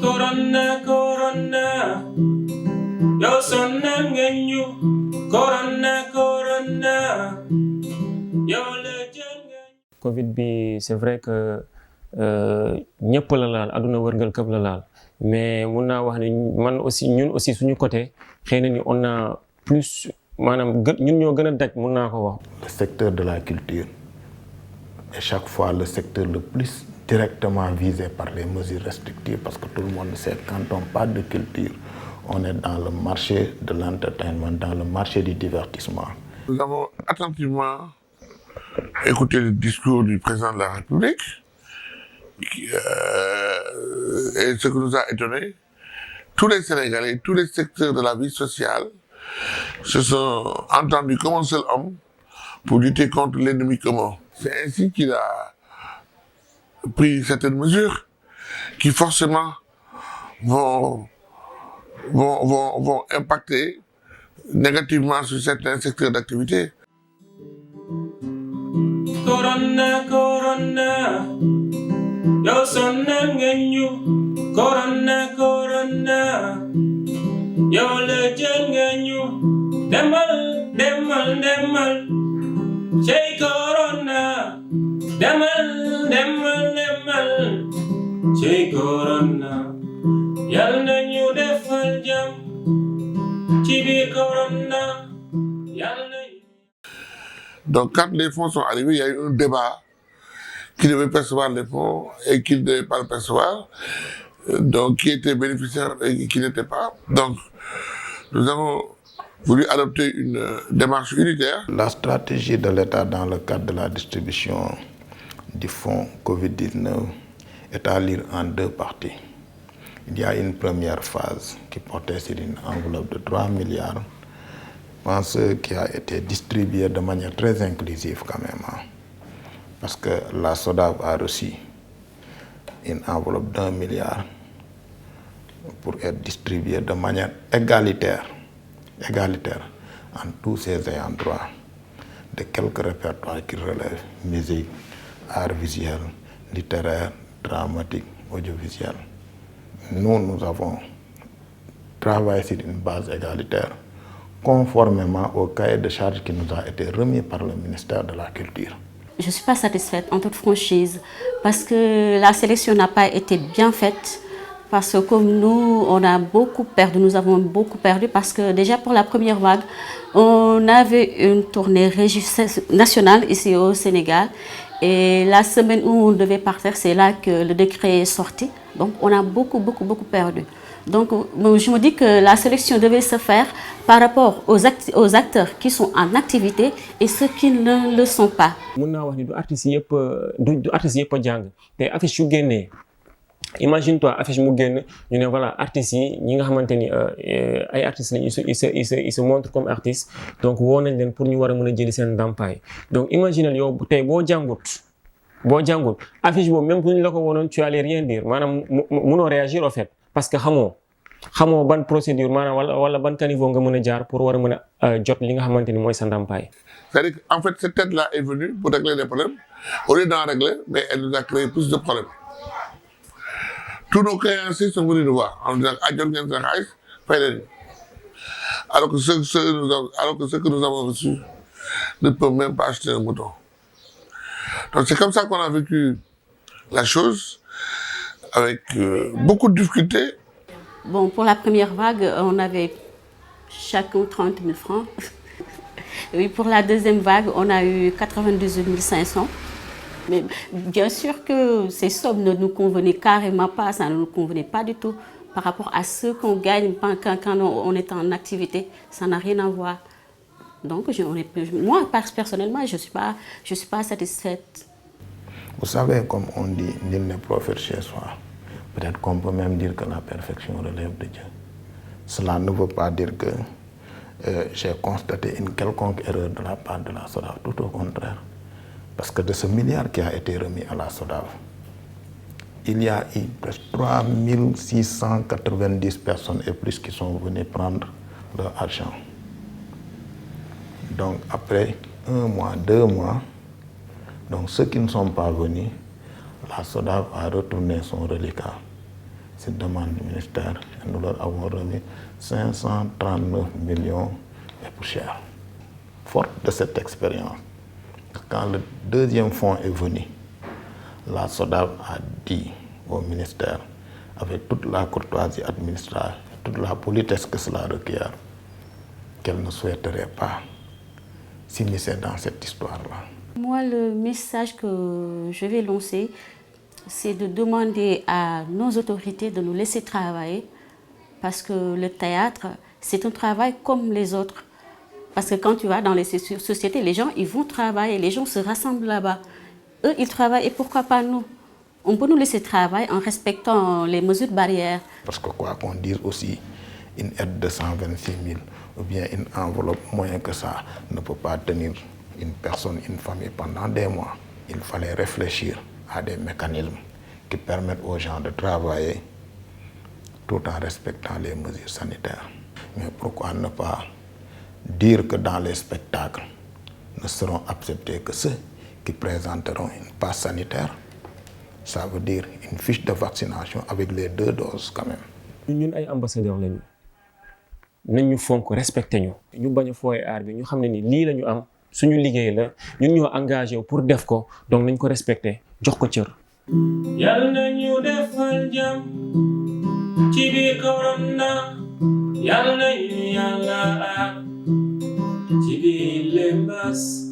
Corona, corona, yo sonna ngenyu. Corona, corona, yo le jenga. Covid bi c'est vrai que ñëpp la laal aduna wërngal këpp la laal mais mun naa wax ne man aussi ñun aussi suñu côté xëy na ni on a plus maanaam ñun ñoo gën a daj mun naa ko wax. Le secteur de la culture est chaque fois le secteur le plus directement visé par les mesures restrictives parce que tout le monde sait que quand on parle de culture, on est dans le marché de l'entertainment, dans le marché du divertissement. Nous avons attentivement écouté le discours du président de la République et ce qui nous a étonné, tous les Sénégalais, tous les secteurs de la vie sociale se sont entendus comme un seul homme pour lutter contre l'ennemi commun. C'est ainsi qu'il a pris certaines mesures qui forcément vont impacter négativement sur certains secteurs d'activité. Corona, corona, yo sonna ngenyu. Corona, corona, yo le jenga nyu. Demal, demal, demal, cey corona. Demal, demal, demal, cey corona. Yal na ñu defal jam ci biir corona. Yal na. Donc quand les fonds sont arrivés, il y a eu un débat qui devait percevoir les fonds et qui ne devait pas le percevoir, donc qui était bénéficiaire et qui n'était pas. Donc nous avons voulu adopter une démarche unitaire. La stratégie de l'État dans le cadre de la distribution du fonds Covid-19 est à lire en deux parties. Il y a une première phase qui portait sur une enveloppe de 3 milliards. Je pense qui a été distribuée de manière très inclusive quand même. Parce que la SODAV a reçu une enveloppe d'1 milliard pour être distribuée de manière égalitaire en tous ses ayants droit de quelques répertoires qui relèvent musique, art visuel, littéraire, dramatique, audiovisuel. Nous avons travaillé sur une base égalitaire conformément au cahier de charges qui nous a été remis par le ministère de la Culture. Je ne suis pas satisfaite en toute franchise parce que la sélection n'a pas été bien faite. Parce que comme nous, on a beaucoup perdu, nous avons beaucoup perdu parce que déjà pour la première vague, on avait une tournée nationale ici au Sénégal. Et la semaine où on devait partir, c'est là que le décret est sorti. Donc on a beaucoup perdu. Donc je me dis que la sélection devait se faire par rapport aux acteurs qui sont en activité et ceux qui ne le sont pas. Mun naa wax ni du artistes yëpp a jàng te affiche yu génnee imagine-toi affiche mu génn ñu ne voilà artistes yi ñi nga xamante ni ay artistes lañu ils se montrent comme artistes donc woo nañ leen pour ñu war a mën a jëli seen ndàmpaay donc imaginal yow tey boo jàngut affiche boobu même bu ñu la ko woonoon tu allais rien dire maanaam mënoo réagir au fait parce que xamoo ban procédure maanaam wala ban caniveau nga mën a jaar pour war a mën a jot li nga xamante ni mooy sa ndàmpaay. C'est-à-dire qu'en fait cette aide-là est venue pour régler des problèmes au lieu d'en régler mais elle nous a créé plus de problèmes. Tous nos créanciers sont venus nous voir en nous disant ah jot ngeen seen xaalis fay leen alors que ceux que nous avons reçus ne peuvent même pas acheter un mouton. Donc c'est comme ça qu'on a vécu la chose avec beaucoup de difficultés. Bon, pour la première vague, on avait chacun 30 000 francs. Oui, pour la deuxième vague, on a eu 98 500. Mais bien sûr que ces sommes ne nous convenaient carrément pas, ça ne nous convenait pas du tout par rapport à ce qu'on gagne quand on est en activité. Ça n'a rien à voir. Donc, moi, personnellement, je suis pas satisfaite. Vous savez, comme on dit, nul n'est prophète chez soi. Peut-être qu'on peut même dire que la perfection relève de Dieu. Cela ne veut pas dire que j'ai constaté une quelconque erreur de la part de la SODAV, tout au contraire. Parce que de ce milliard qui a été remis à la SODAV, il y a eu presque 3 690 personnes et plus qui sont venues prendre leur argent. Donc après 1 mois, 2 mois, donc ceux qui ne sont pas venus, La SODAV a retourné son reliquat sur demande du ministère et nous leur avons remis 539 millions et poussière. Forte de cette expérience, quand le deuxième fonds est venu, la SODAV a dit au ministère, avec toute la courtoisie administrative, toute la politesse que cela requiert, qu'elle ne souhaiterait pas s'immiscer dans cette histoire-là. Moi, le message que je vais lancer, c'est de demander à nos autorités de nous laisser travailler, parce que le théâtre, c'est un travail comme les autres. Parce que quand tu vas dans les sociétés, les gens, ils vont travailler, les gens se rassemblent là-bas. Eux, ils travaillent, et pourquoi pas nous? On peut nous laisser travailler en respectant les mesures barrières. Parce que quoi qu'on dise aussi, une aide de 126 000 ou bien une enveloppe moins que ça ne peut pas tenir une personne, une famille pendant des mois. Il fallait réfléchir à des mécanismes qui permettent aux gens de travailler tout en respectant les mesures sanitaires. Mais pourquoi ne pas dire que dans les spectacles ne seront acceptés que ceux qui présenteront une passe sanitaire? Ça veut dire une fiche de vaccination avec les 2 doses quand même. Ñun ay ambassadeurs lañu nañ ñu fonk respecté ñu bañ a fooye aar bi ñu xam ne ni lii la ñu am suñu liggéey la ñun ñoo engagé wu pour def ko donc nañ ko respecté jox ko cër. Yàlla nañu defal jàmm ci biir corona yàlla nañu yàlla aar ci biir lembas.